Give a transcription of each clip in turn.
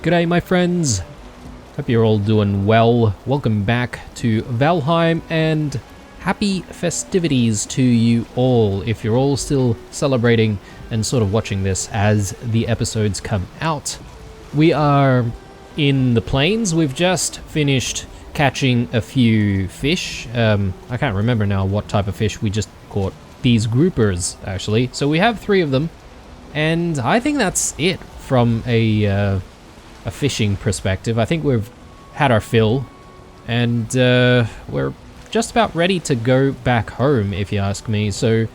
G'day my friends, hope you're all doing well. Welcome back to Valheim and happy festivities to you all if you're all still celebrating and sort of watching this as the episodes come out. We are in the plains. We've just finished catching a few fish. I can't remember now what type of fish we just caught. These groupers actually. So we have 3 of them and I think that's it from a fishing perspective. I think we've had our fill and we're just about ready to go back home if you ask me, so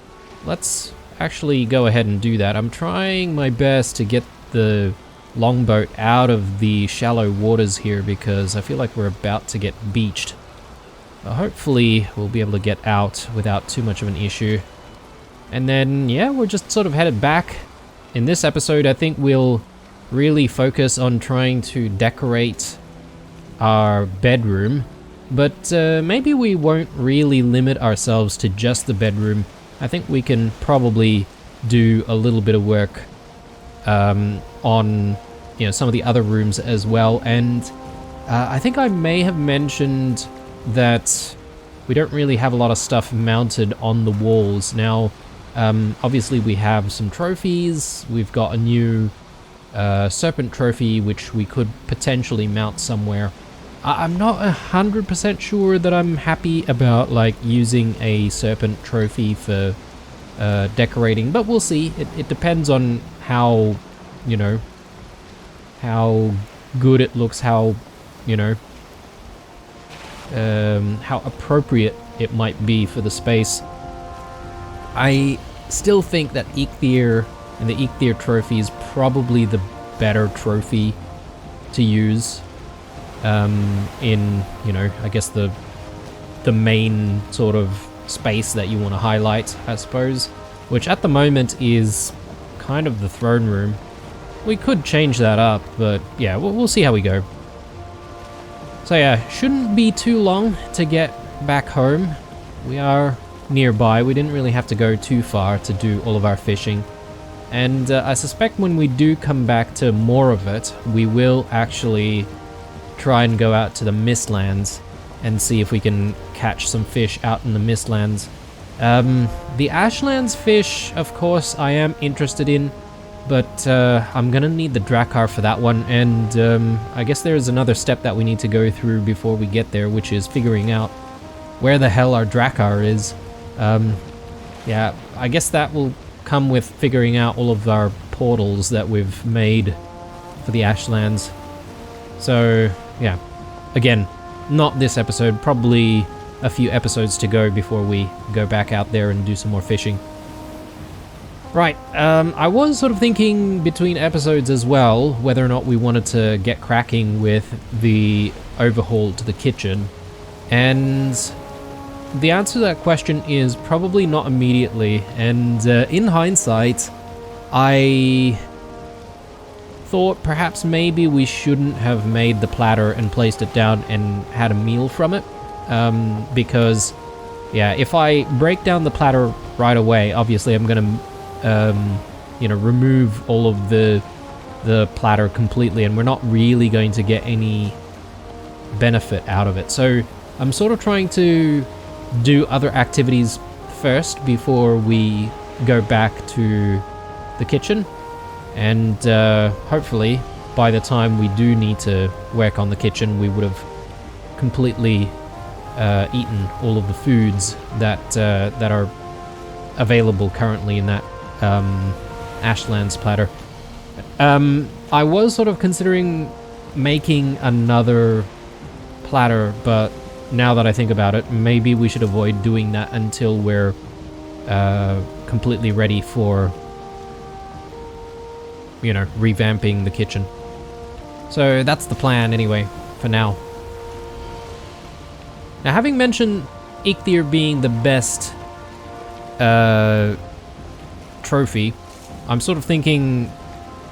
let's actually go ahead and do that. I'm trying my best to get the longboat out of the shallow waters here because I feel like we're about to get beached. Hopefully we'll be able to get out without too much of an issue. And then yeah, we're just sort of headed back. In this episode I think we'll really focus on trying to decorate our bedroom, but maybe we won't really limit ourselves to just the bedroom. I think we can probably do a little bit of work on some of the other rooms as well. And I think I may have mentioned that we don't really have a lot of stuff mounted on the walls now. Obviously we have some trophies. We've got a new serpent trophy which we could potentially mount somewhere. I'm not 100% sure that I'm happy about like using a serpent trophy for decorating, but we'll see. It depends on how, how good it looks, how appropriate it might be for the space. I still think that Eikthyr and the Eikthyr trophy is probably the better trophy to use in, I guess the main sort of space that you want to highlight, I suppose, which at the moment is kind of the throne room. We could change that up, but yeah, we'll see how we go. So yeah, shouldn't be too long to get back home. We are nearby. We didn't really have to go too far to do all of our fishing. And I suspect when we do come back to more of it, we will actually try and go out to the Mistlands and see if we can catch some fish out in the Mistlands. The Ashlands fish, of course, I am interested in, but I'm gonna need the Drakkar for that one, and I guess there's another step that we need to go through before we get there, which is figuring out where the hell our Drakkar is. Yeah, I guess that will come with figuring out all of our portals that we've made for the Ashlands. So yeah, again, not this episode, probably a few episodes to go before we go back out there and do some more fishing. Right, I was sort of thinking between episodes as well whether or not we wanted to get cracking with the overhaul to the kitchen, and the answer to that question is probably not immediately. And in hindsight, I thought perhaps maybe we shouldn't have made the platter and placed it down and had a meal from it, because yeah, if I break down the platter right away, obviously I'm gonna remove all of the platter completely, and we're not really going to get any benefit out of it. So I'm sort of trying to do other activities first before we go back to the kitchen, and hopefully by the time we do need to work on the kitchen we would have completely eaten all of the foods that are available currently in that Ashlands platter. I was sort of considering making another platter, but now that I think about it, maybe we should avoid doing that until we're completely ready for, revamping the kitchen. So that's the plan anyway, for now. Now, having mentioned Eikthyr being the best trophy, I'm sort of thinking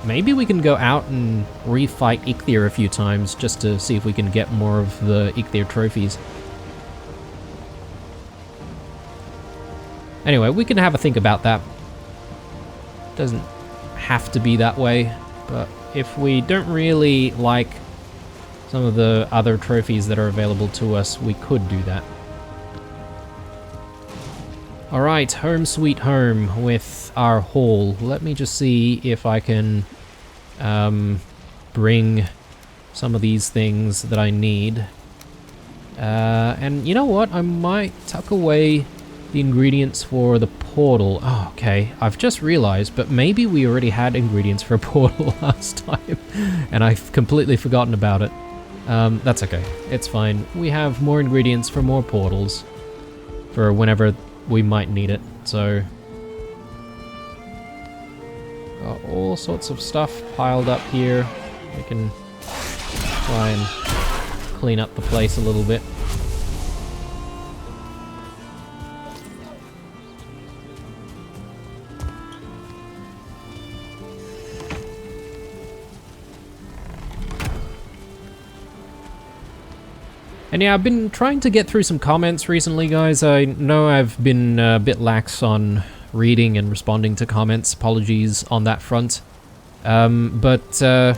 maybe we can go out and refight Eikthyr a few times just to see if we can get more of the Eikthyr trophies. Anyway, we can have a think about that. Doesn't have to be that way, But if we don't really like some of the other trophies that are available to us, we could do that. Alright, home sweet home with our haul. Let me just see if I can bring some of these things that I need. And you know what? I might tuck away the ingredients for the portal. Oh, okay. I've just realized, but maybe we already had ingredients for a portal last time, and I've completely forgotten about it. That's okay. It's fine. We have more ingredients for more portals for whenever we might need it, so... Got all sorts of stuff piled up here. We can try and clean up the place a little bit. And yeah, I've been trying to get through some comments recently, guys. I know I've been a bit lax on reading and responding to comments. Apologies on that front. But I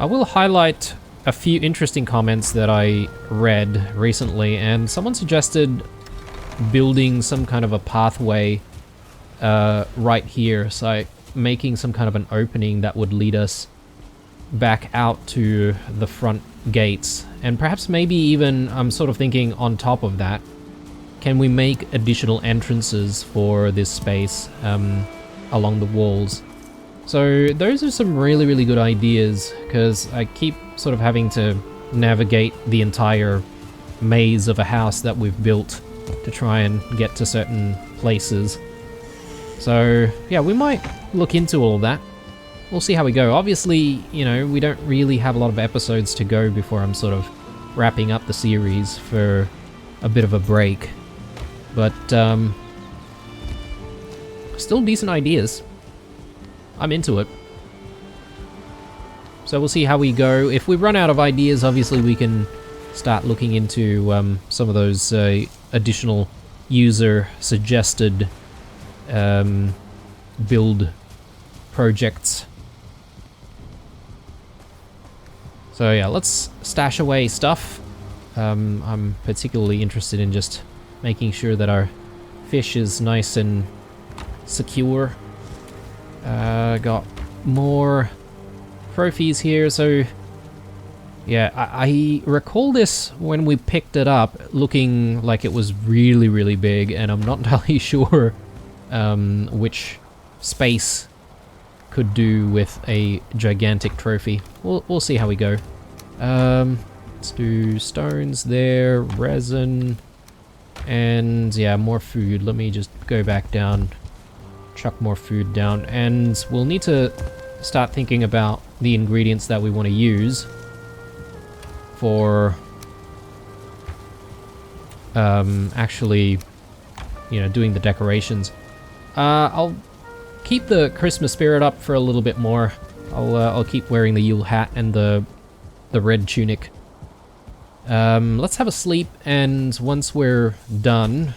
will highlight a few interesting comments that I read recently, and someone suggested building some kind of a pathway right here, so making some kind of an opening that would lead us back out to the front gates. And perhaps maybe even, I'm sort of thinking on top of that, can we make additional entrances for this space along the walls? So those are some really, really good ideas, because I keep sort of having to navigate the entire maze of a house that we've built to try and get to certain places. So yeah, we might look into all of that. We'll see how we go. Obviously, you know, we don't really have a lot of episodes to go before I'm sort of wrapping up the series for a bit of a break. But, still decent ideas. I'm into it. So we'll see how we go. If we run out of ideas, obviously we can start looking into some of those additional user-suggested build projects. So yeah, let's stash away stuff. I'm particularly interested in just making sure that our fish is nice and secure. Got more trophies here, so yeah, I recall this when we picked it up looking like it was really, really big, and I'm not entirely sure which space could do with a gigantic trophy. We'll see how we go. Let's do stones there, resin, and yeah, more food. Let me just go back down, chuck more food down, and we'll need to start thinking about the ingredients that we want to use for actually, you know, doing the decorations. I'll keep the Christmas spirit up for a little bit more. I'll keep wearing the Yule hat and the red tunic. Let's have a sleep, and once we're done,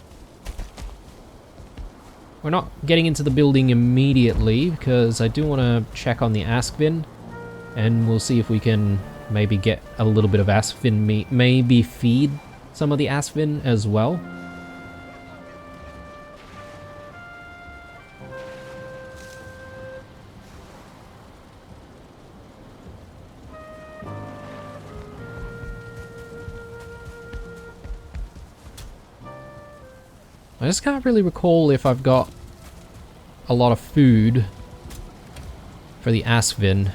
we're not getting into the building immediately because I do want to check on the Askvin, and we'll see if we can maybe get a little bit of Askvin meat, maybe feed some of the Askvin as well. I just can't really recall if I've got a lot of food for the Askvin.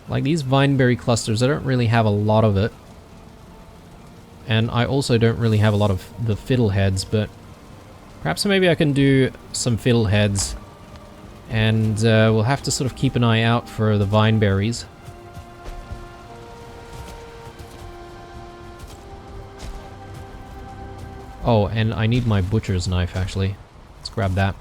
Like these vineberry clusters, I don't really have a lot of it. And I also don't really have a lot of the fiddleheads, but perhaps maybe I can do some fiddleheads. And we'll have to sort of keep an eye out for the vineberries. Oh, and I need my butcher's knife, actually. Let's grab that.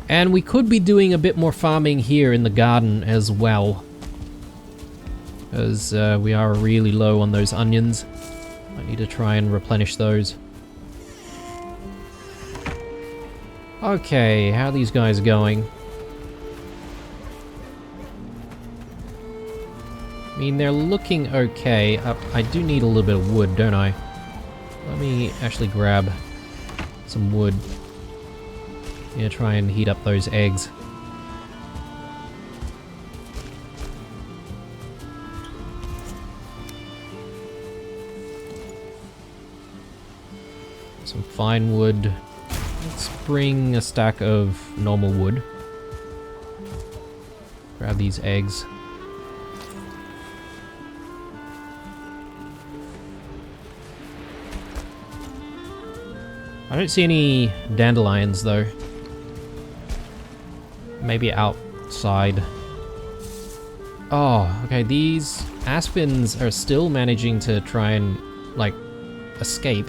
And we could be doing a bit more farming here in the garden as well, as we are really low on those onions. I need to try and replenish those. Okay, how are these guys going? I mean, they're looking okay. I do need a little bit of wood, don't I? Let me actually grab some wood. Yeah, try and heat up those eggs. Some fine wood. Let's bring a stack of normal wood. Grab these eggs. I don't see any dandelions though. Maybe outside. Oh, okay, these aspens are still managing to try and, like, escape.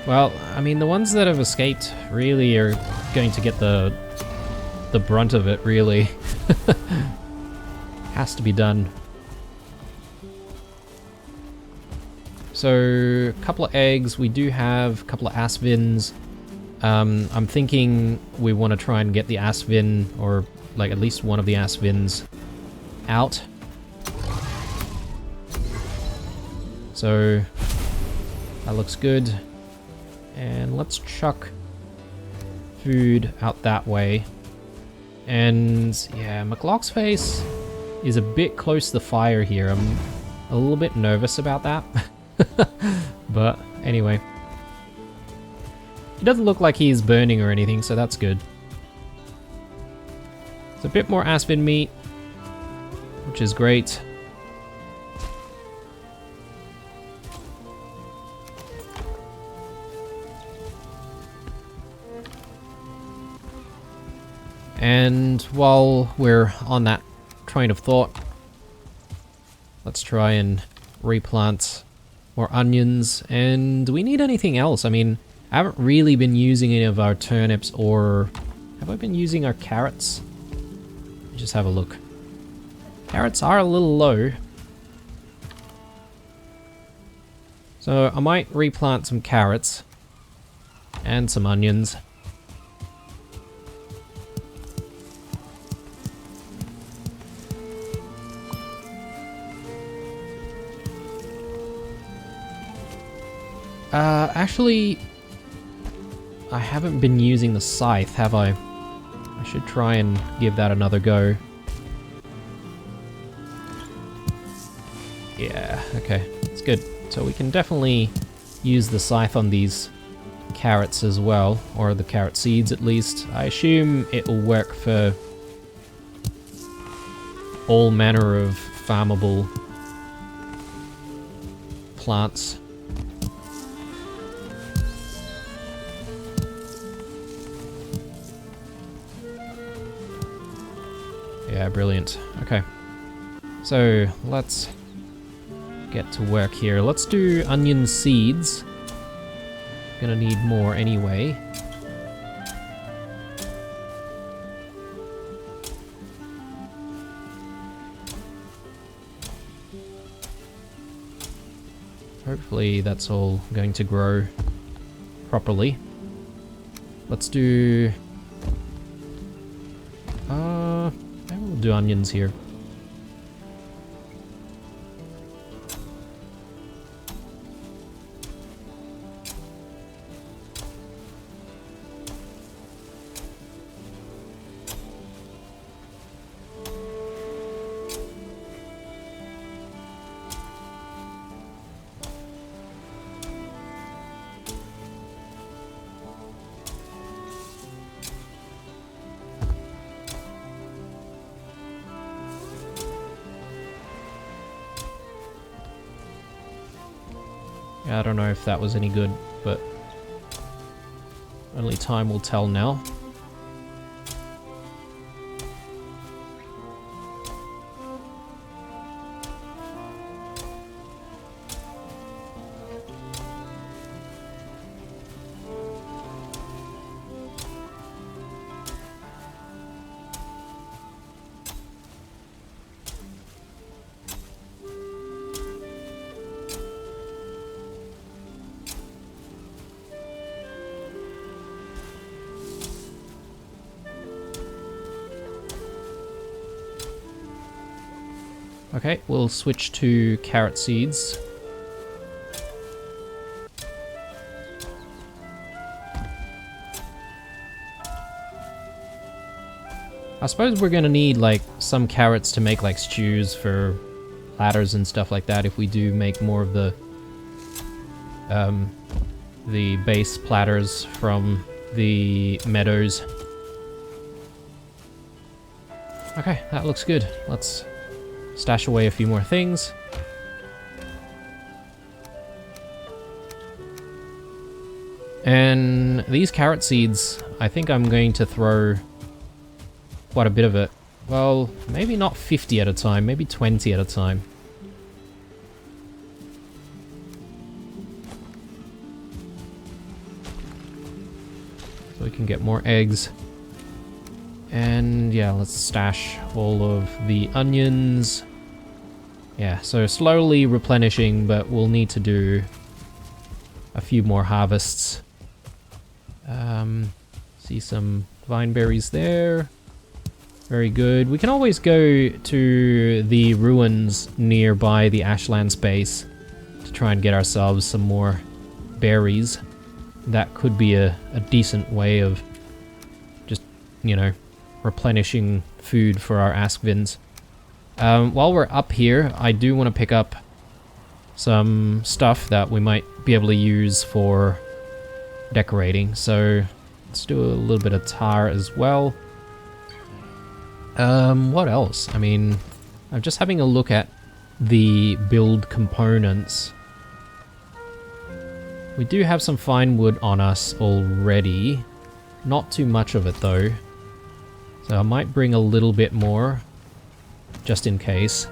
Well, I mean, the ones that have escaped really are going to get the brunt of it, really. Has to be done. So, a couple of eggs. We do have a couple of aspens. I'm thinking we want to try and get the aspin, or like at least one of the aspens, out. So, that looks good. And let's chuck food out that way. And yeah, McLock's face is a bit close to the fire here. I'm a little bit nervous about that. But anyway. It doesn't look like he's burning or anything, so that's good. It's a bit more aspen meat, which is great. And while we're on that train of thought, let's try and replant more onions. And do we need anything else? I mean, I haven't really been using any of our turnips, or have I been using our carrots? Just have a look. Carrots are a little low. So I might replant some carrots and some onions. Actually, I haven't been using the scythe, have I? I should try and give that another go. Yeah, okay, it's good. So we can definitely use the scythe on these carrots as well, or the carrot seeds at least. I assume it will work for all manner of farmable plants. Yeah, brilliant. Okay. So, let's get to work here. Let's do onion seeds. Gonna need more anyway. Hopefully that's all going to grow properly. Let's do... maybe we'll do onions here. Yeah, I don't know if that was any good, but only time will tell now. Okay, we'll switch to carrot seeds. I suppose we're gonna need like some carrots to make like stews for platters and stuff like that if we do make more of the base platters from the meadows. Okay, that looks good. Let's stash away a few more things. And these carrot seeds, I think I'm going to throw quite a bit of it. Well, maybe not 50 at a time, maybe 20 at a time. So we can get more eggs. And yeah, let's stash all of the onions. Yeah, so slowly replenishing, but we'll need to do a few more harvests. See some vine berries there. Very good. We can always go to the ruins nearby the Ashlands base to try and get ourselves some more berries. That could be a decent way of just, you know, replenishing food for our Askvins. While we're up here, I do want to pick up some stuff that we might be able to use for decorating. So let's do a little bit of tar as well. What else? I mean, I'm just having a look at the build components. We do have some fine wood on us already. Not too much of it though. So I might bring a little bit more, just in case.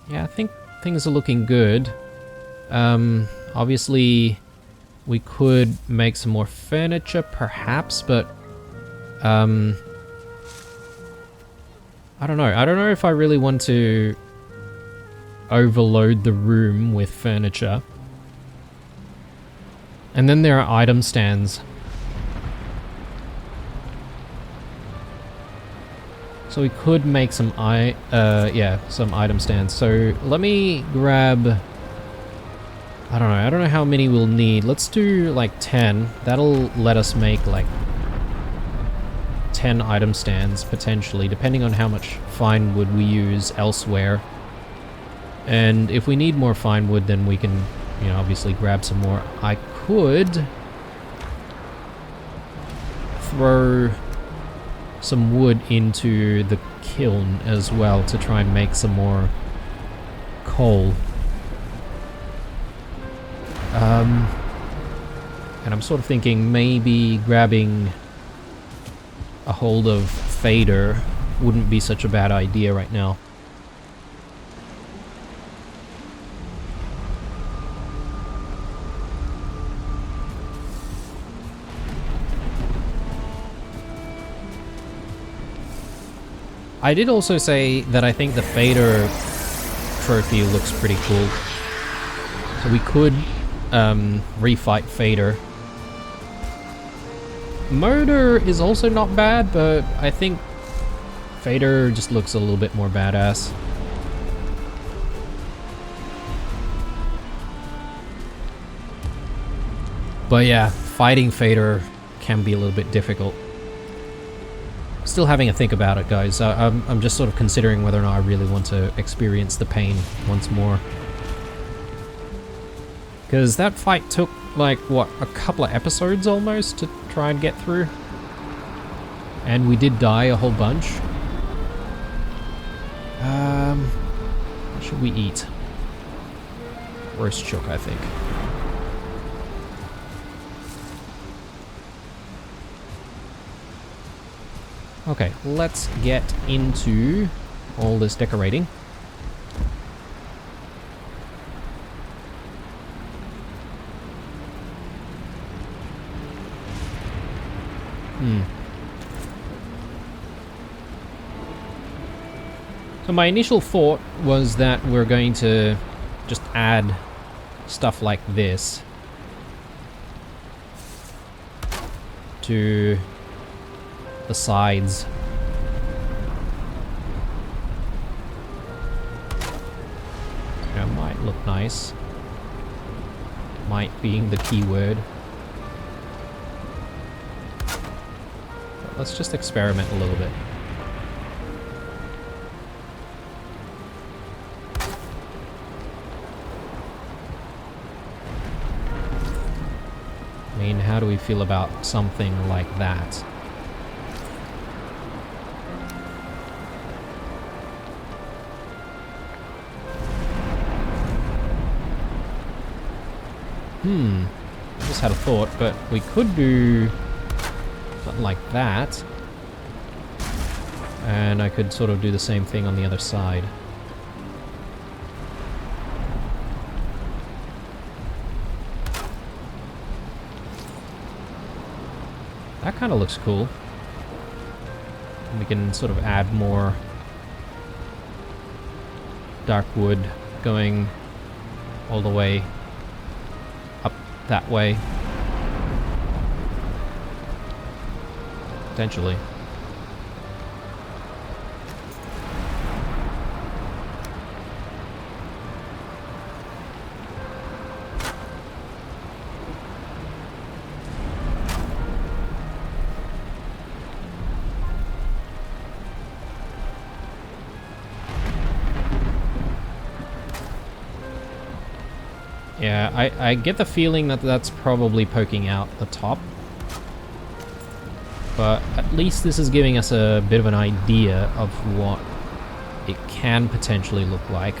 Yeah, I think things are looking good. Obviously, we could make some more furniture, perhaps, but I don't know. I don't know if I really want to overload the room with furniture. And then there are item stands. So we could make some some item stands. So let me grab, I don't know how many we'll need. Let's do like 10. That'll let us make like 10 item stands potentially, depending on how much fine wood we use elsewhere. And if we need more fine wood, then we can, you know, obviously grab some more. I could throw some wood into the kiln as well to try and make some more coal. And I'm sort of thinking maybe grabbing a hold of favour wouldn't be such a bad idea right now. I did also say that I think the favour trophy looks pretty cool. So we could refight favour. Murder is also not bad, but I think favour just looks a little bit more badass. But yeah, fighting favour can be a little bit difficult. Still having a think about it, guys. I'm just sort of considering whether or not I really want to experience the pain once more. Because that fight took, like, what, a couple of episodes almost to try and get through? And we did die a whole bunch. What should we eat? Roast chook, I think. Okay, let's get into all this decorating. So my initial thought was that we're going to just add stuff like this. to the sides. That might look nice. Might being the key word. But let's just experiment a little bit. I mean, how do we feel about something like that? I just had a thought, but we could do something like that. And I could sort of do the same thing on the other side. That kind of looks cool. And we can sort of add more dark wood going all the way up that way. Potentially. Yeah, I get the feeling that that's probably poking out the top. But at least this is giving us a bit of an idea of what it can potentially look like.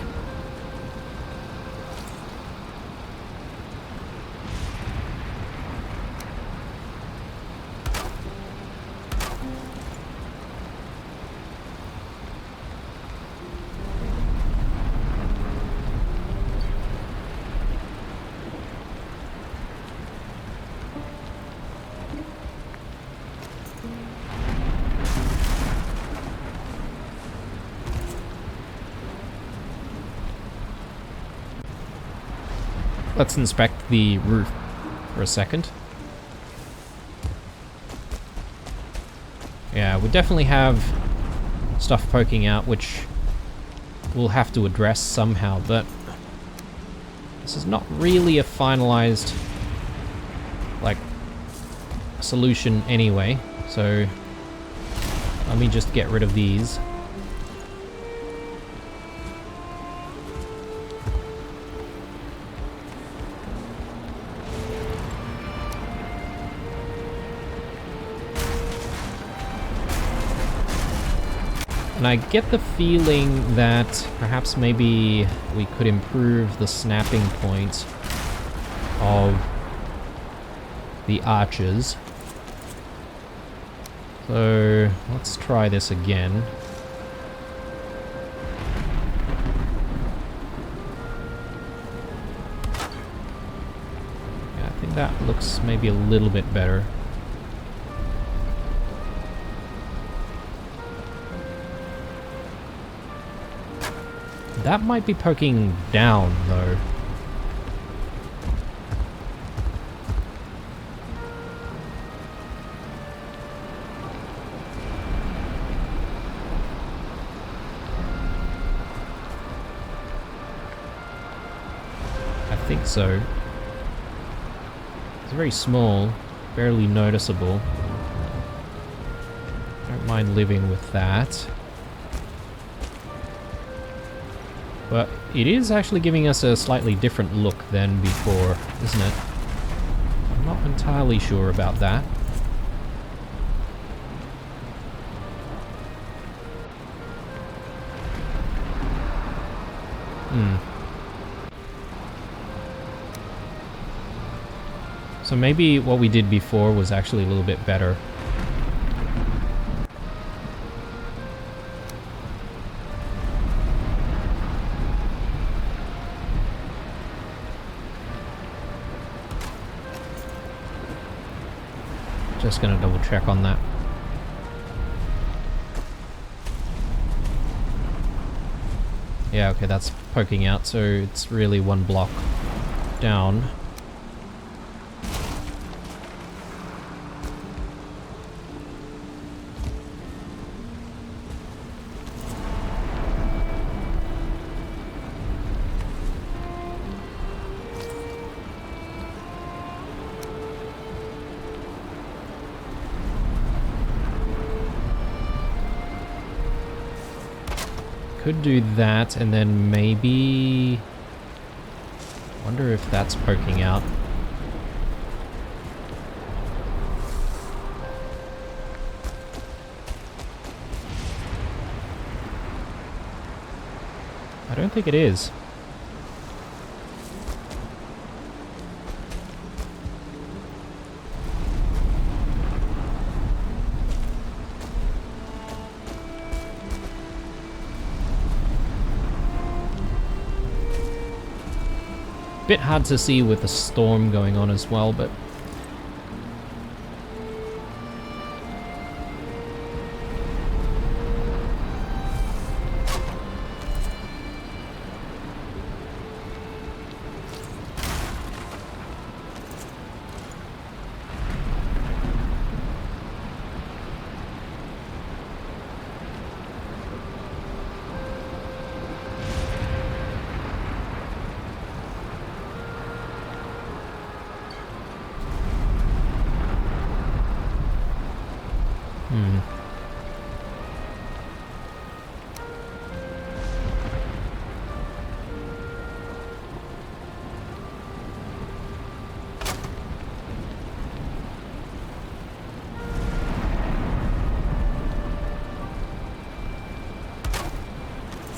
Let's inspect the roof for a second. Yeah, we definitely have stuff poking out, which we'll have to address somehow, but this is not really a finalized, like, solution anyway, so let me just get rid of these. And I get the feeling that perhaps maybe we could improve the snapping point of the arches. So let's try this again. Yeah, I think that looks maybe a little bit better. That might be poking down, though. I think so. It's very small, barely noticeable. Don't mind living with that. But it is actually giving us a slightly different look than before, isn't it? I'm not entirely sure about that. So maybe what we did before was actually a little bit better. Just gonna double check on that. Yeah, okay, that's poking out, so it's really one block down. could do that, and then maybe... wonder if that's poking out. I don't think it is. Bit hard to see with the storm going on as well, but...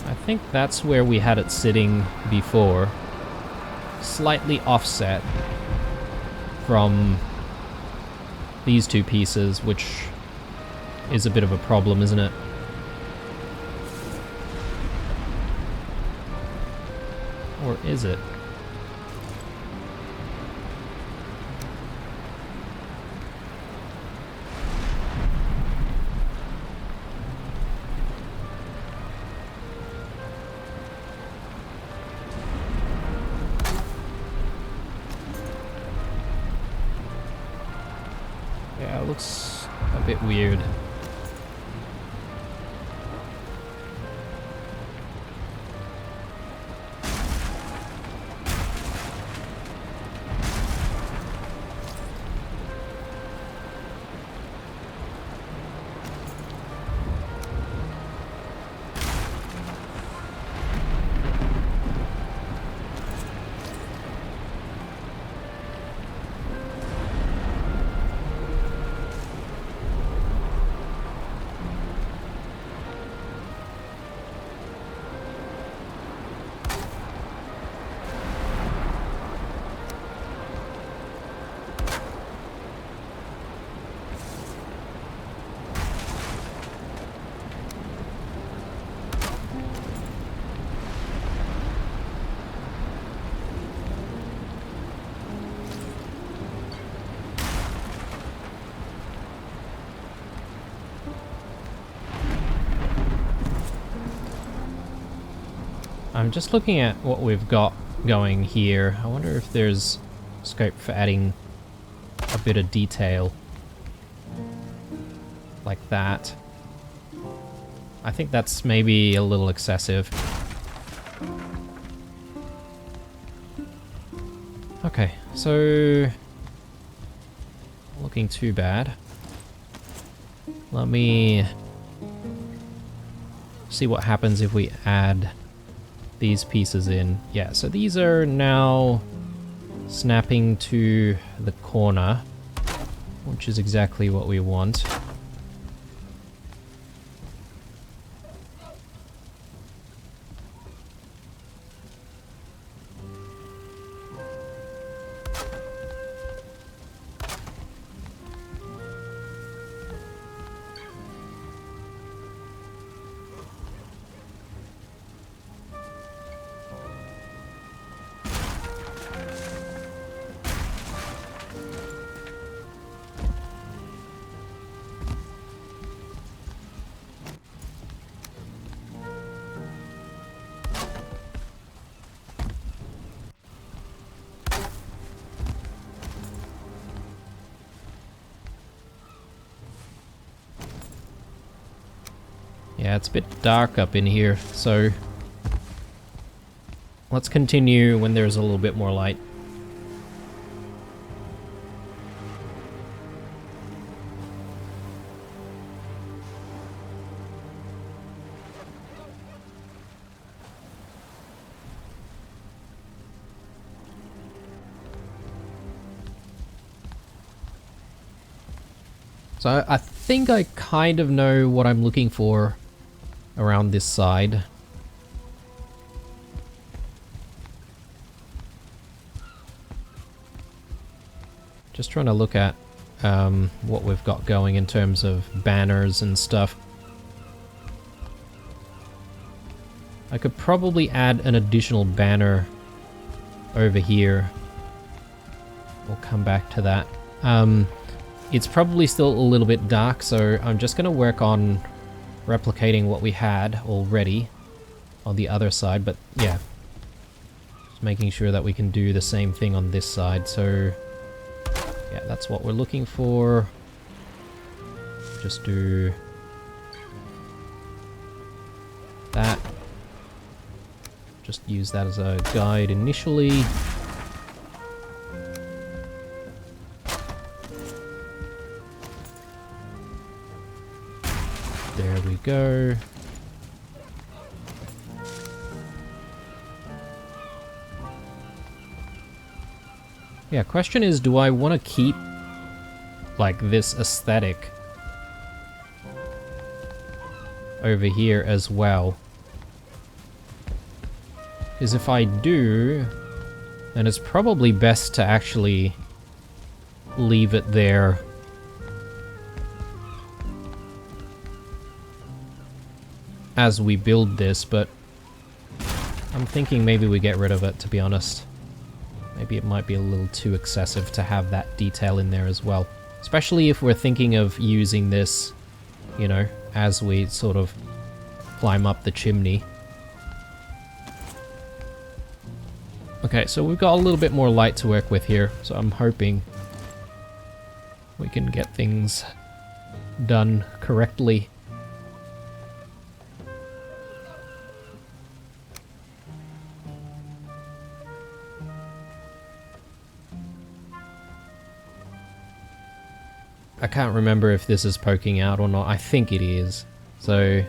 I think that's where we had it sitting before. Slightly offset from these two pieces, which is a bit of a problem, isn't it? Or is it? Yeah, it looks a bit weird. I'm just looking at what we've got going here. I wonder if there's scope for adding a bit of detail like that. I think that's maybe a little excessive. Okay, so not looking too bad. Let me see what happens if we add these pieces in. Yeah, so these are now snapping to the corner, which is exactly what we want. Yeah, it's a bit dark up in here, so let's continue when there's a little bit more light. So I think I kind of know what I'm looking for around this side. Just trying to look at what we've got going in terms of banners and stuff. I could probably add an additional banner over here. We'll come back to that. It's probably still a little bit dark, so I'm just going to work on replicating what we had already on the other side, but yeah. Just making sure that we can do the same thing on this side, so yeah, that's what we're looking for. Just do that. Just use that as a guide initially. There we go. Yeah, question is, do I want to keep like this aesthetic over here as well? Because if I do, then it's probably best to actually leave it there. As we build this, but I'm thinking maybe we get rid of it, to be honest. Maybe it might be a little too excessive to have that detail in there as well. Especially if we're thinking of using this, you know, as we sort of climb up the chimney. Okay, so we've got a little bit more light to work with here, so I'm hoping we can get things done correctly. I can't remember if this is poking out or not. I think it is. So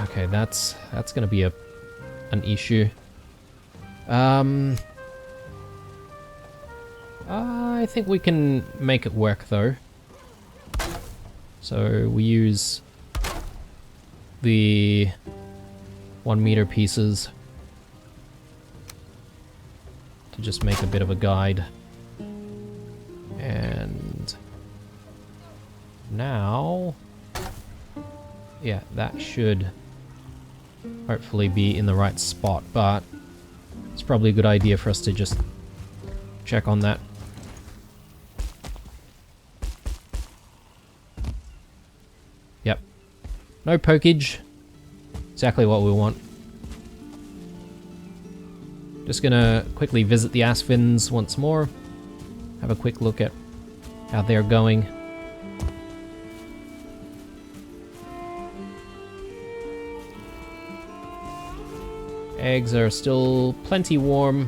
okay, that's going to be an issue. I think we can make it work though. So we use the 1 meter pieces to just make a bit of a guide. And now, yeah, that should hopefully be in the right spot, but it's probably a good idea for us to just check on that. Yep. No pokage. Exactly what we want. Just gonna quickly visit the Asfins once more. Have a quick look at how they're going. Eggs are still plenty warm.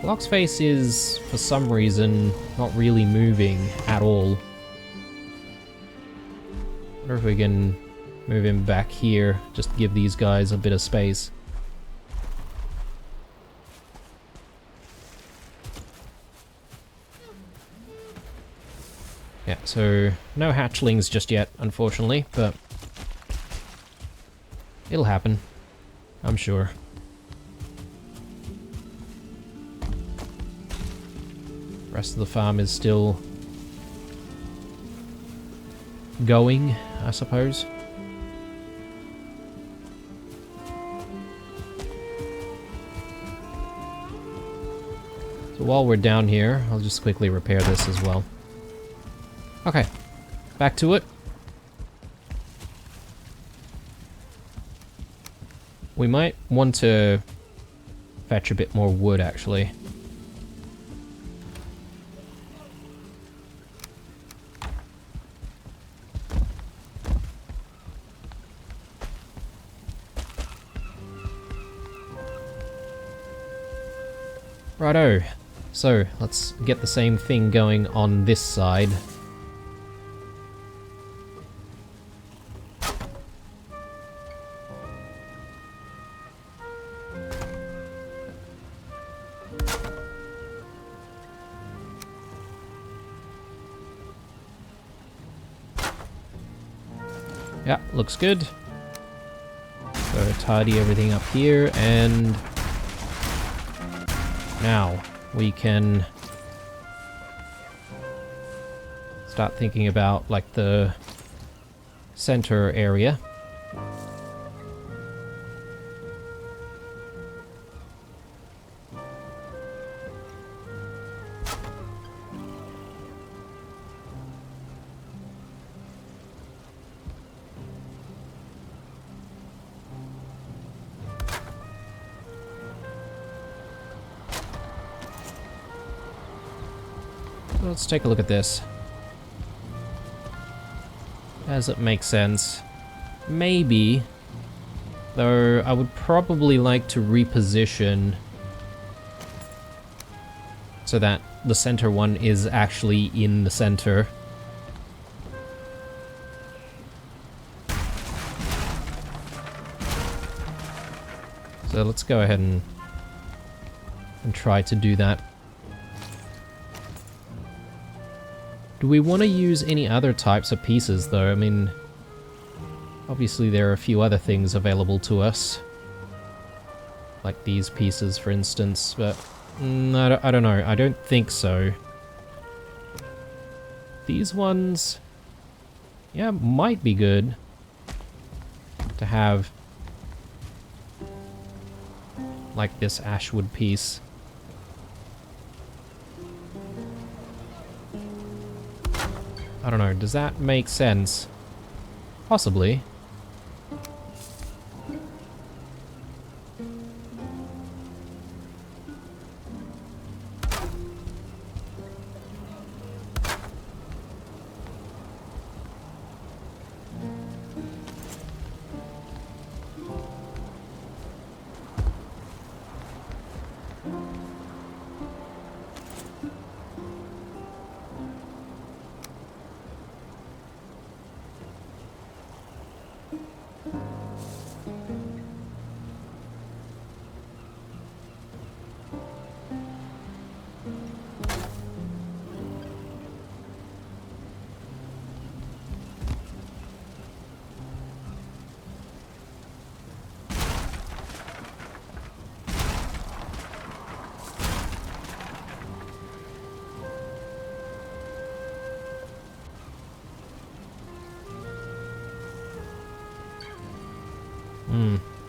Block's face is, for some reason, not really moving at all. Wonder if we can move him back here, just to give these guys a bit of space. Yeah, so no hatchlings just yet, unfortunately, but it'll happen, I'm sure. Rest of the farm is still going, I suppose. So while we're down here, I'll just quickly repair this as well. Okay, back to it. We might want to fetch a bit more wood, actually. Righto. So, let's get the same thing going on this side. Yeah, looks good. So tidy everything up here, and now we can start thinking about like the center area. Let's take a look at this. Does it make sense? Maybe. Though I would probably like to reposition so that the center one is actually in the center. So let's go ahead and try to do that. Do we want to use any other types of pieces though? I mean, obviously there are a few other things available to us. Like these pieces, for instance, but I don't know. I don't think so. These ones, yeah, might be good to have like this ashwood piece. I don't know, does that make sense? Possibly.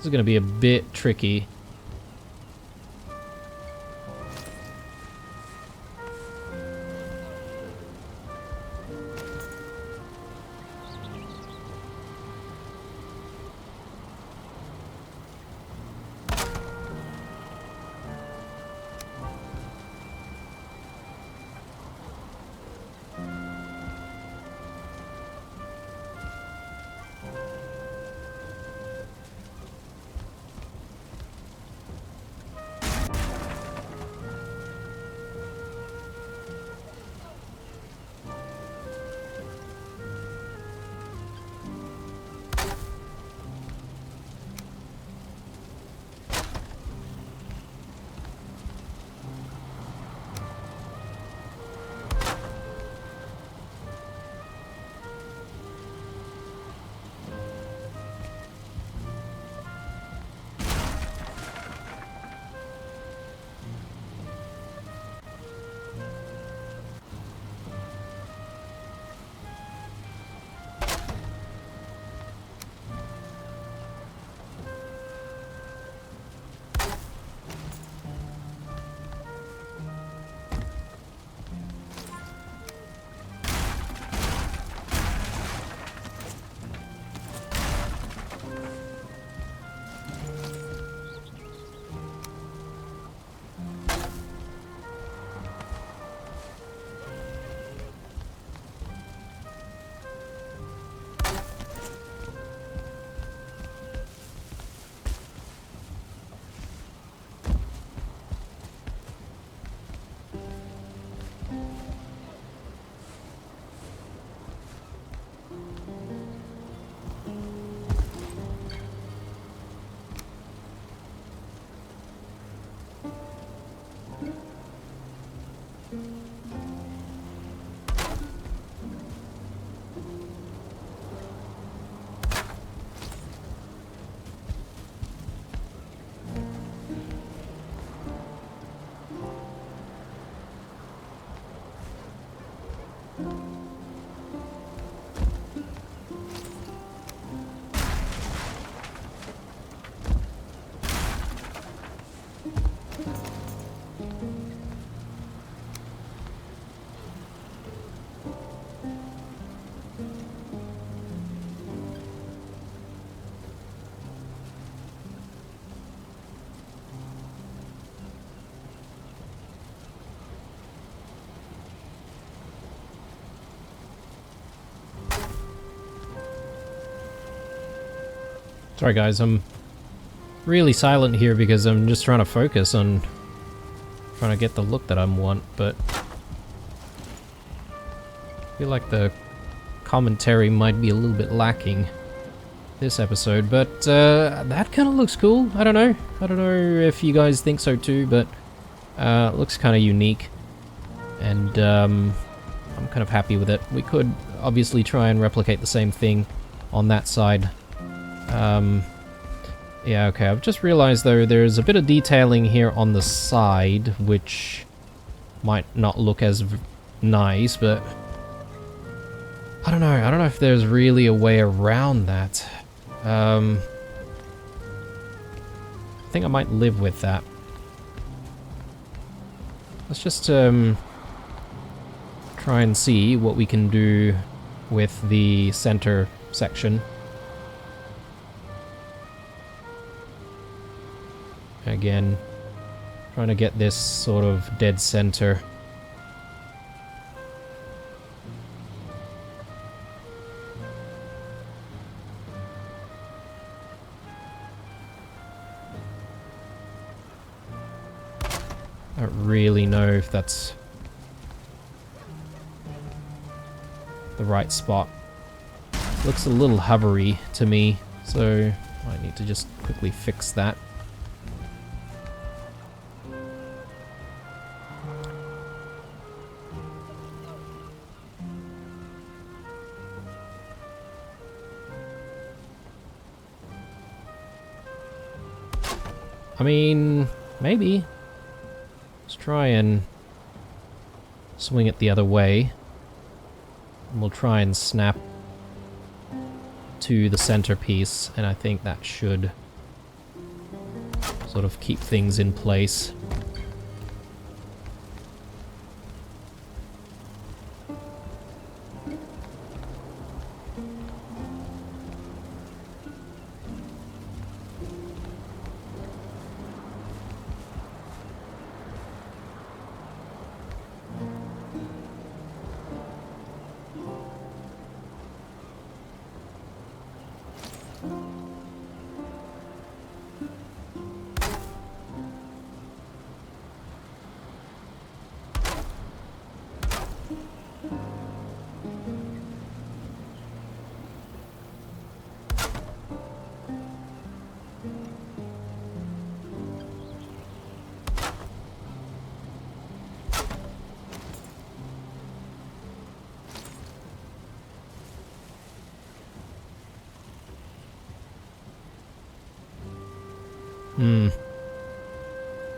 This is going to be a bit tricky. Sorry guys, I'm really silent here because I'm just trying to focus on trying to get the look that I want, but I feel like the commentary might be a little bit lacking this episode, but that kind of looks cool. I don't know if you guys think so too, but it looks kind of unique, and I'm kind of happy with it. We could obviously try and replicate the same thing on that side. Yeah, okay, I've just realized though there's a bit of detailing here on the side which might not look as nice, but I don't know if there's really a way around that. I think I might live with that. Let's just try and see what we can do with the center section. Again, trying to get this sort of dead center. I don't really know if that's the right spot. Looks a little hovery to me, so I need to just quickly fix that. I mean, maybe. Let's try and swing it the other way. And we'll try and snap to the centerpiece, and I think that should sort of keep things in place.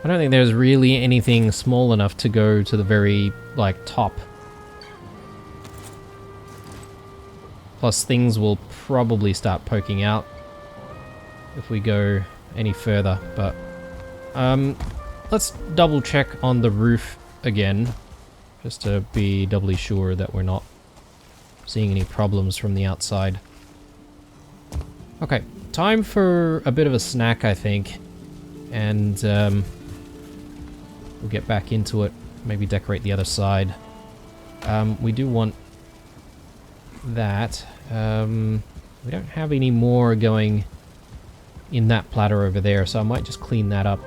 I don't think there's really anything small enough to go to the very, like, top. Plus, things will probably start poking out if we go any further, but let's double check on the roof again, just to be doubly sure that we're not seeing any problems from the outside. Okay, time for a bit of a snack, I think, and we'll get back into it, maybe decorate the other side. We do want that. We don't have any more going in that platter over there, so I might just clean that up.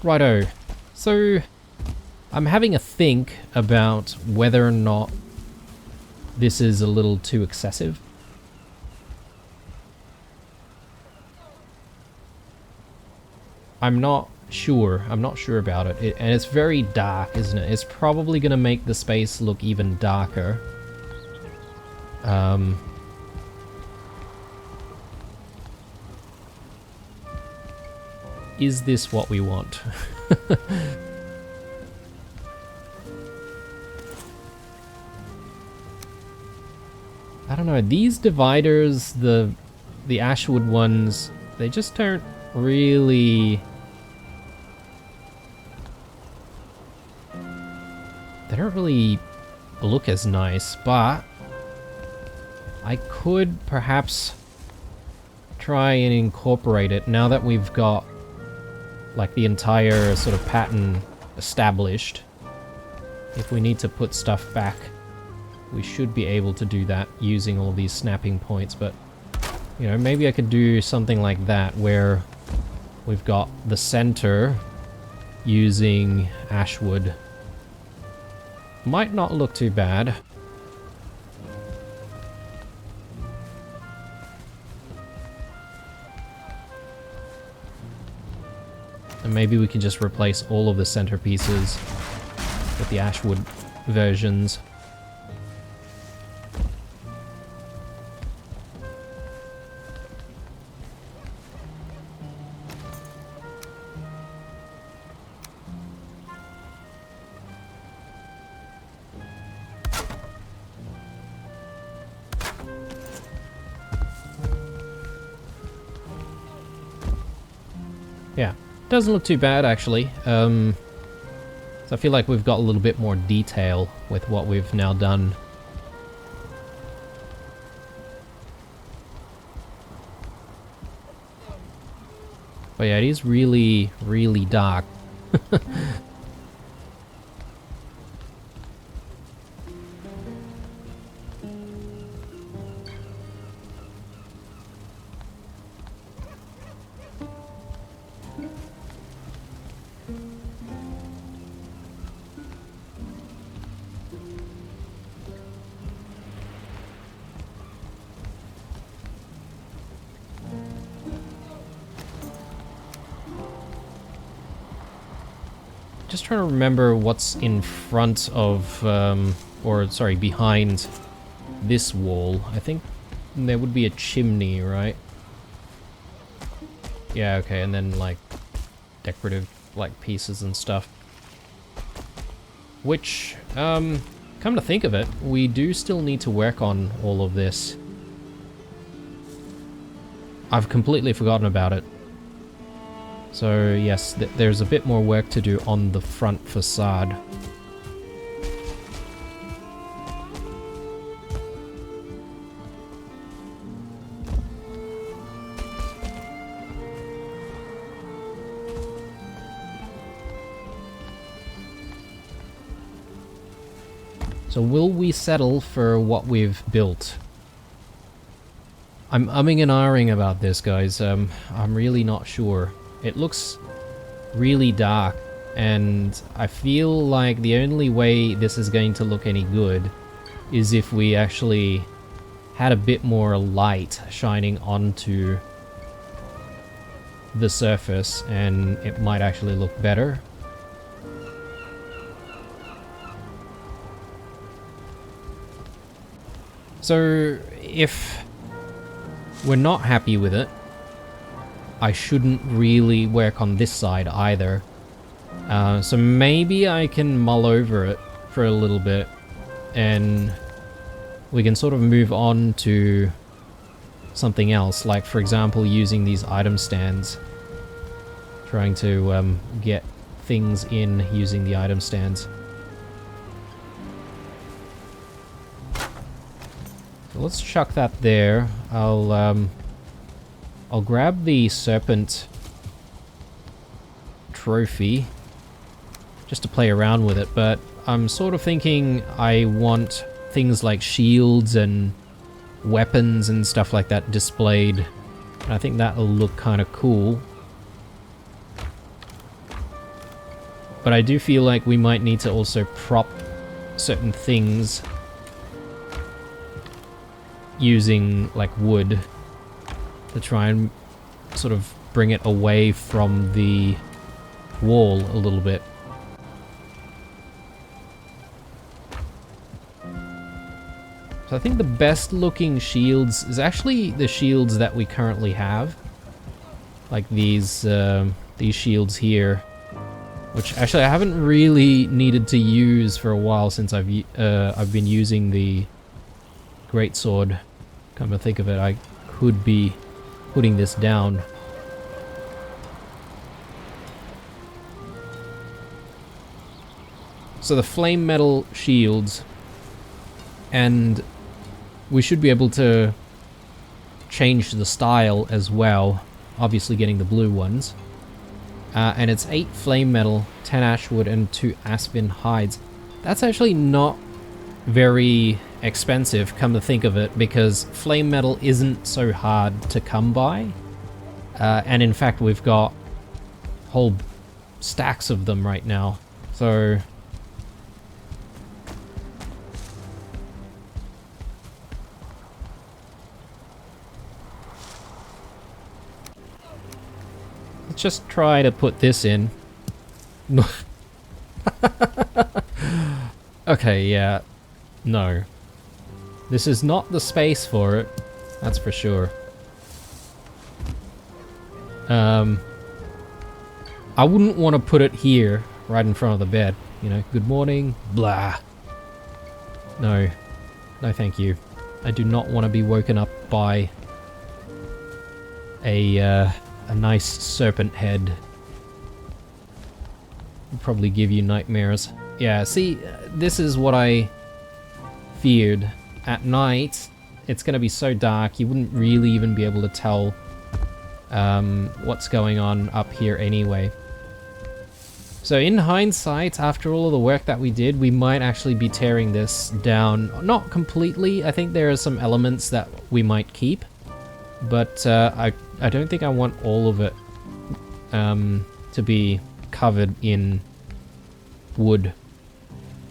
Righto, so I'm having a think about whether or not this is a little too excessive. I'm not sure. I'm not sure about it. And it's very dark, isn't it? It's probably going to make the space look even darker. Is this what we want? I don't know. These dividers, the Ashwood ones, they just don't really... They don't really look as nice, but I could perhaps try and incorporate it now that we've got like the entire sort of pattern established. If we need to put stuff back, we should be able to do that using all these snapping points, but you know, maybe I could do something like that where we've got the center using Ashwood. Might not look too bad. And maybe we can just replace all of the centerpieces with the Ashwood versions. Yeah, doesn't look too bad actually. So I feel like we've got a little bit more detail with what we've now done. But yeah, it is really, really dark. Just trying to remember what's in front of, or sorry, behind this wall. I think there would be a chimney, right? Yeah, okay, and then like decorative like pieces and stuff. Which, come to think of it, we do still need to work on all of this. I've completely forgotten about it. So yes, there's a bit more work to do on the front facade. So will we settle for what we've built? I'm umming and ahhing about this, guys. I'm really not sure. It looks really dark, and I feel like the only way this is going to look any good is if we actually had a bit more light shining onto the surface, and it might actually look better. So if we're not happy with it, I shouldn't really work on this side either. So maybe I can mull over it for a little bit and we can sort of move on to something else, like for example using these item stands. Trying to get things in using the item stands. So let's chuck that there. I'll grab the serpent trophy just to play around with it, but I'm sort of thinking I want things like shields and weapons and stuff like that displayed. And I think that'll look kind of cool. But I do feel like we might need to also prop certain things using like wood to try and sort of bring it away from the wall a little bit. So I think the best looking shields is actually the shields that we currently have. Like these shields here. Which actually I haven't really needed to use for a while since I've been using the greatsword. Come to think of it, I could be putting this down. So the flame metal shields, and we should be able to change the style as well, obviously getting the blue ones. And it's 8 flame metal, 10 ashwood, and 2 aspen hides. That's actually not very expensive, come to think of it, because flame metal isn't so hard to come by. And in fact, we've got whole stacks of them right now. So let's just try to put this in. Okay, yeah. No. This is not the space for it. That's for sure. I wouldn't want to put it here, right in front of the bed. You know, good morning, blah. No. No, thank you. I do not want to be woken up by a nice serpent head. It'll probably give you nightmares. Yeah, see, this is what I feared. At night, it's going to be so dark, you wouldn't really even be able to tell what's going on up here anyway. So in hindsight, after all of the work that we did, we might actually be tearing this down. Not completely, I think there are some elements that we might keep. But I don't think I want all of it to be covered in wood.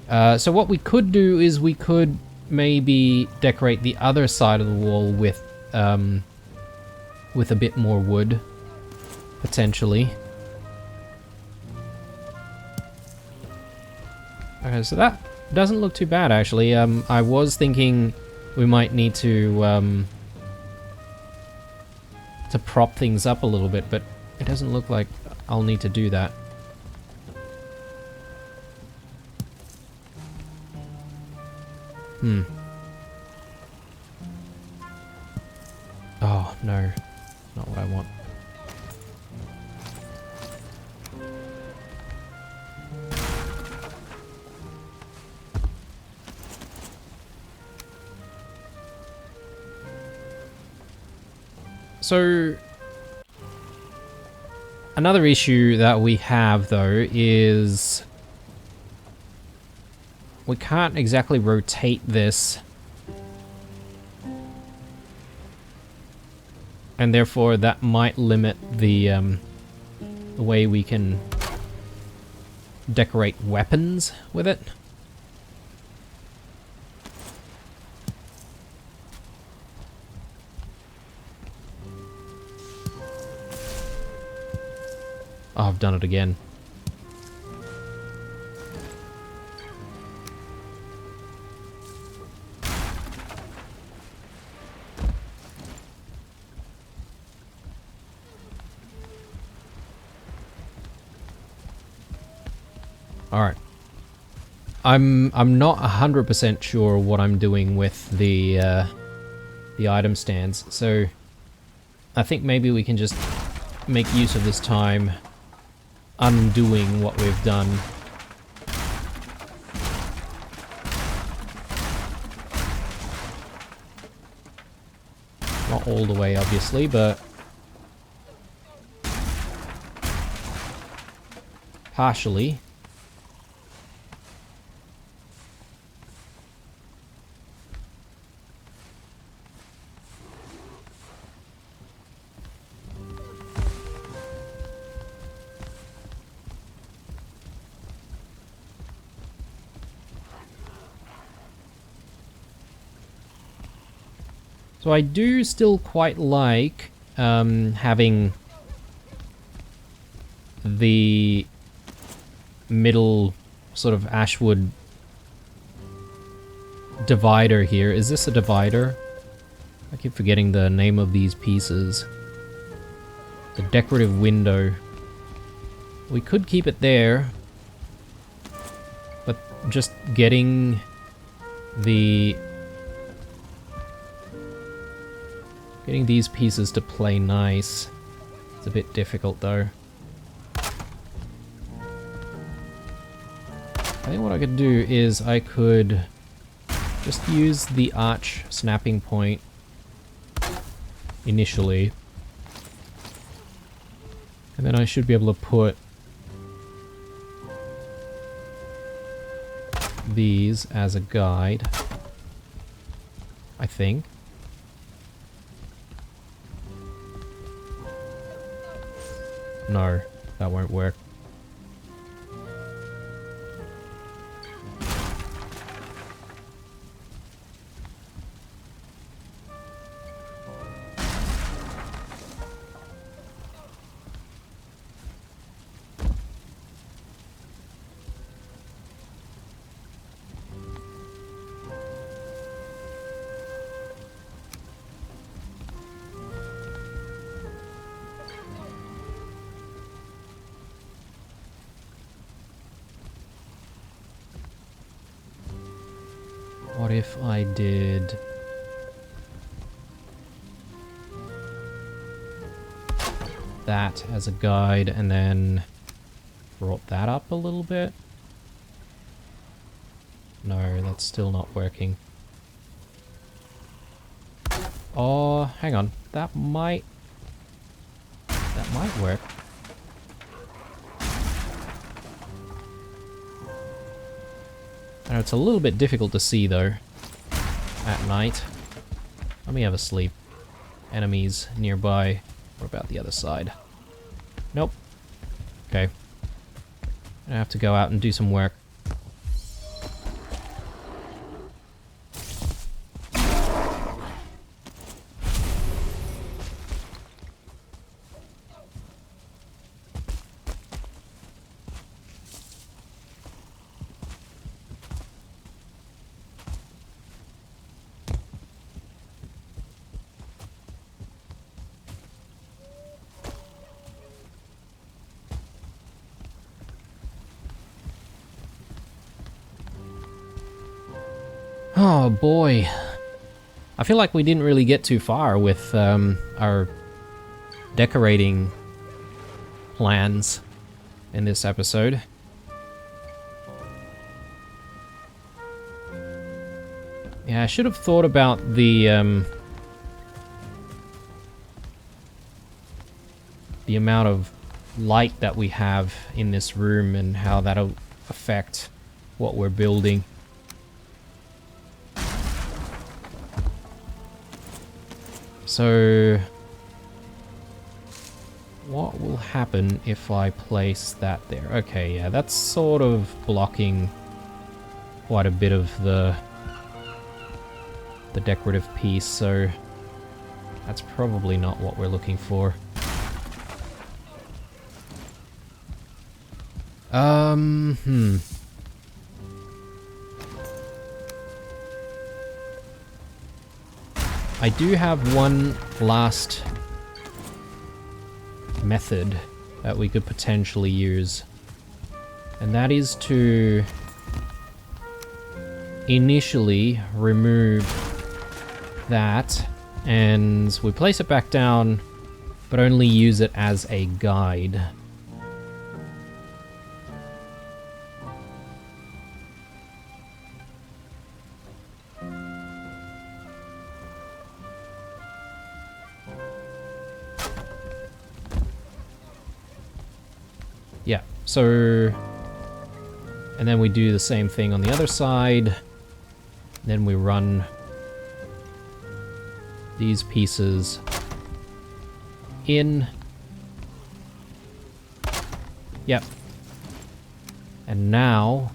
So what we could do is we could maybe decorate the other side of the wall with a bit more wood, potentially. Okay, so that doesn't look too bad actually. I was thinking we might need to prop things up a little bit, but it doesn't look like I'll need to do that. Oh, no. Not what I want. So, another issue that we have, though, is we can't exactly rotate this, and therefore that might limit the way we can decorate weapons with it. Oh, I've done it again. All right. I'm not 100% sure what I'm doing with the item stands, so I think maybe we can just make use of this time undoing what we've done. Not all the way, obviously, but partially. So I do still quite like having the middle sort of ashwood divider here. Is this a divider? I keep forgetting the name of these pieces. The decorative window. We could keep it there, but just getting these pieces to play nice. It's a bit difficult though. I think what I could do is I could just use the arch snapping point initially. And then I should be able to put these as a guide, I think. No, that won't work. What if I did that as a guide and then brought that up a little bit? No, that's still not working. Oh, hang on. That might work. I know it's a little bit difficult to see though at night. Let me have a sleep. Enemies nearby. What about the other side? Nope. Okay. I have to go out and do some work. Oh boy. I feel like we didn't really get too far with our decorating plans in this episode. Yeah, I should have thought about the amount of light that we have in this room and how that'll affect what we're building. So, what will happen if I place that there? Okay, yeah, that's sort of blocking quite a bit of the decorative piece, so that's probably not what we're looking for. I do have one last method that we could potentially use, and that is to initially remove that, and we place it back down, but only use it as a guide. Yeah, so, and then we do the same thing on the other side. Then we run these pieces in. Yep. And now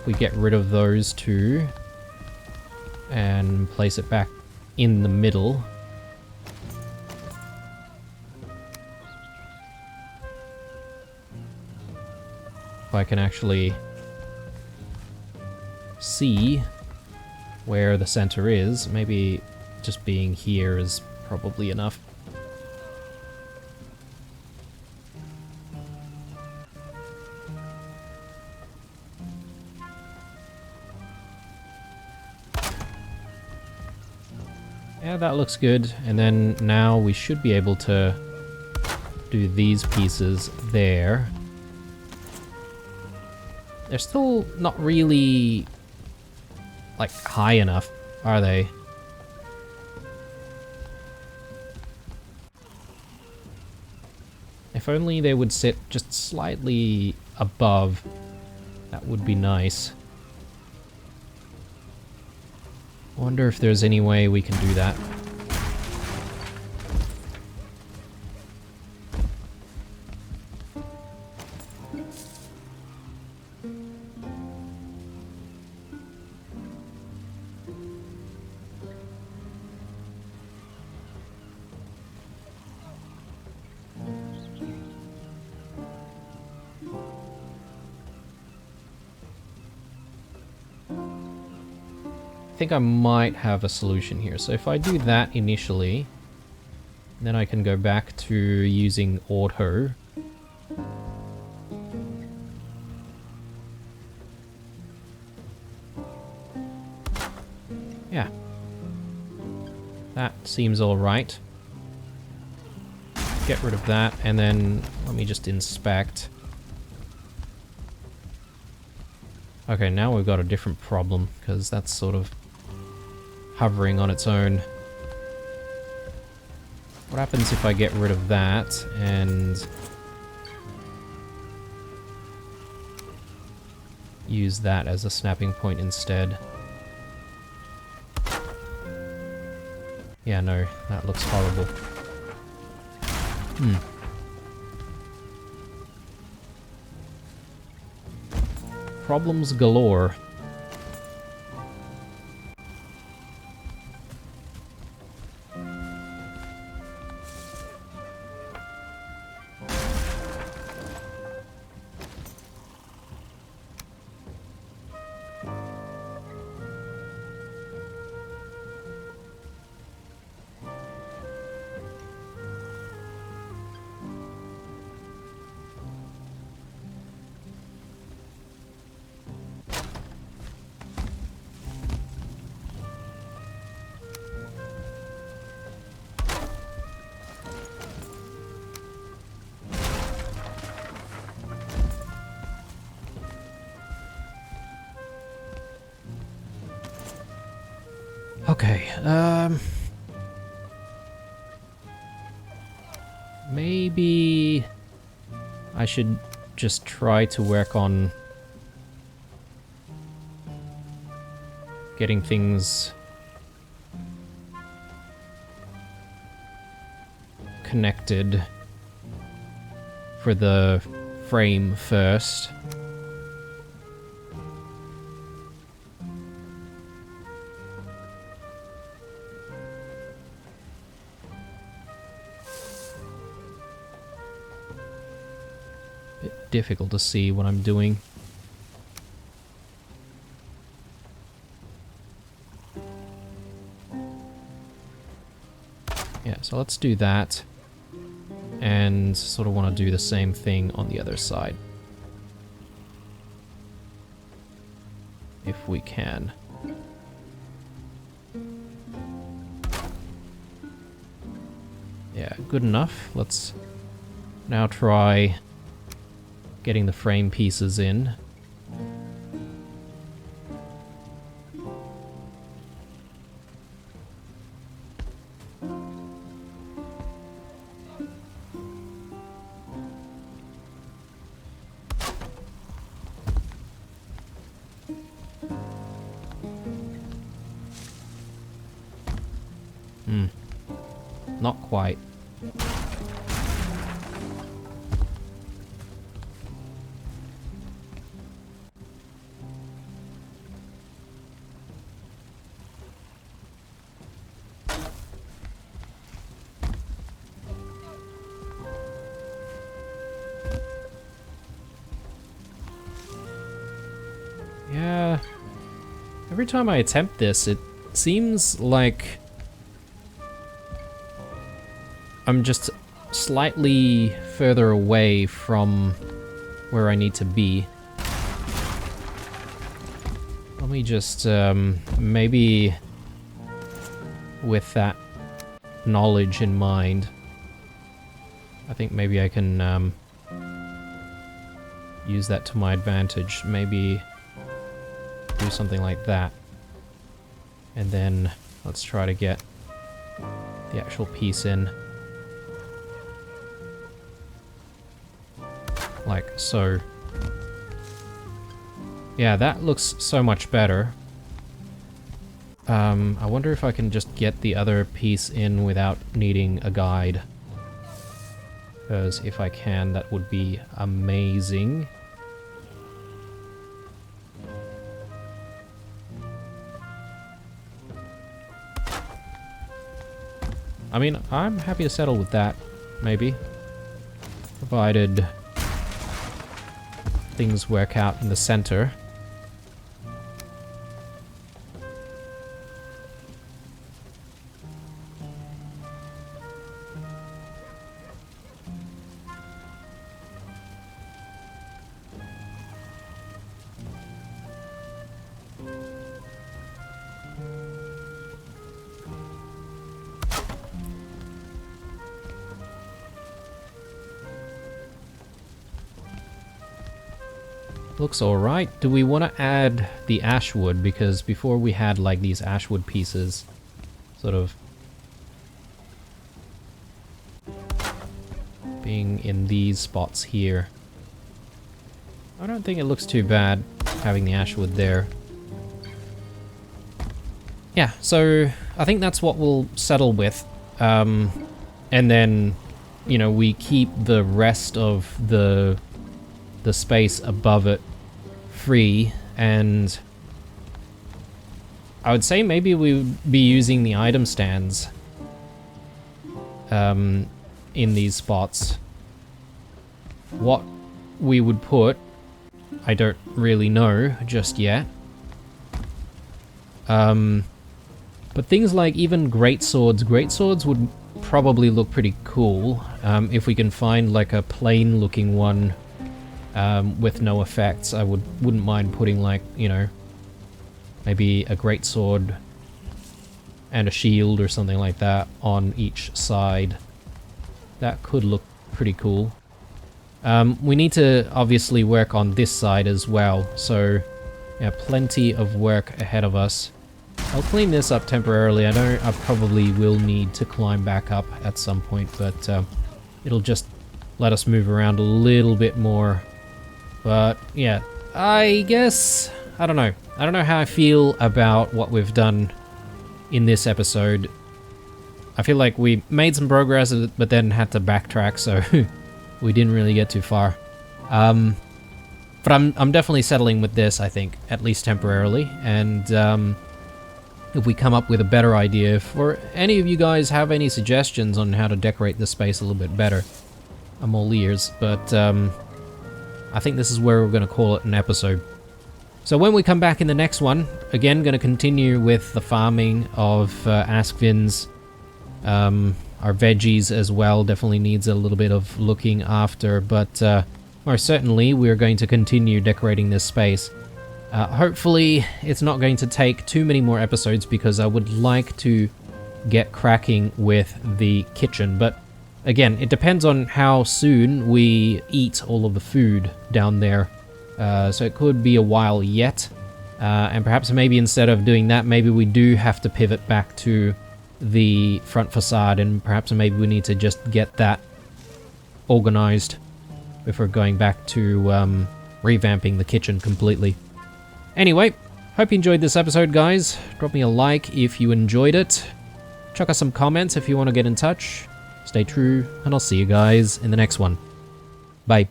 we get rid of those two and place it back in the middle. if I can actually see where the center is. Maybe just being here is probably enough. Yeah, that looks good. And then now we should be able to do these pieces there. They're still not really, like, high enough, are they? If only they would sit just slightly above, that would be nice. I wonder if there's any way we can do that. I think I might have a solution here. So if I do that initially, then I can go back to using auto. Yeah. That seems alright. Get rid of that, and then let me just inspect. Okay, now we've got a different problem, because that's sort of hovering on its own. What happens if I get rid of that and use that as a snapping point instead? Yeah, no, that looks horrible. Problems galore. Okay, maybe I should just try to work on getting things connected for the frame first. Difficult to see what I'm doing. Yeah, so let's do that. And sort of want to do the same thing on the other side. If we can. Yeah, good enough. Let's now try getting the frame pieces in. Not quite. Every time I attempt this, it seems like I'm just slightly further away from where I need to be. Let me just, maybe with that knowledge in mind, I think maybe I can, use that to my advantage. Maybe do something like that. And then let's try to get the actual piece in. Like so. Yeah, that looks so much better. I wonder if I can just get the other piece in without needing a guide. Because if I can, that would be amazing. I mean, I'm happy to settle with that, maybe. Provided things work out in the center. Looks alright. Do we want to add the ashwood? Because before we had like these ashwood pieces sort of being in these spots here. I don't think it looks too bad having the ashwood there. Yeah, so I think that's what we'll settle with. And then, you know, we keep the rest of the space above it free, and I would say maybe we would be using the item stands in these spots. What we would put, I don't really know just yet. But things like even greatswords would probably look pretty cool if we can find like a plain looking one with no effects. I wouldn't mind putting like, you know, maybe a greatsword and a shield or something like that on each side. That could look pretty cool. We need to obviously work on this side as well, so yeah, plenty of work ahead of us. I'll clean this up temporarily. I know I probably will need to climb back up at some point, but it'll just let us move around a little bit more. But yeah, I guess, I don't know. I don't know how I feel about what we've done in this episode. I feel like we made some progress, but then had to backtrack, so we didn't really get too far. But I'm definitely settling with this, I think, at least temporarily. And if we come up with a better idea, if or any of you guys have any suggestions on how to decorate this space a little bit better, I'm all ears. But I think this is where we're going to call it an episode. So when we come back in the next one, again, going to continue with the farming of Askvin's. Our veggies as well definitely needs a little bit of looking after, but most certainly we're going to continue decorating this space. Hopefully it's not going to take too many more episodes because I would like to get cracking with the kitchen, but again, it depends on how soon we eat all of the food down there. So it could be a while yet. And perhaps maybe instead of doing that, maybe we do have to pivot back to the front facade, and perhaps maybe we need to just get that organized before going back to revamping the kitchen completely. Anyway, hope you enjoyed this episode, guys. Drop me a like if you enjoyed it. Chuck us some comments if you want to get in touch. Stay true, and I'll see you guys in the next one. Bye.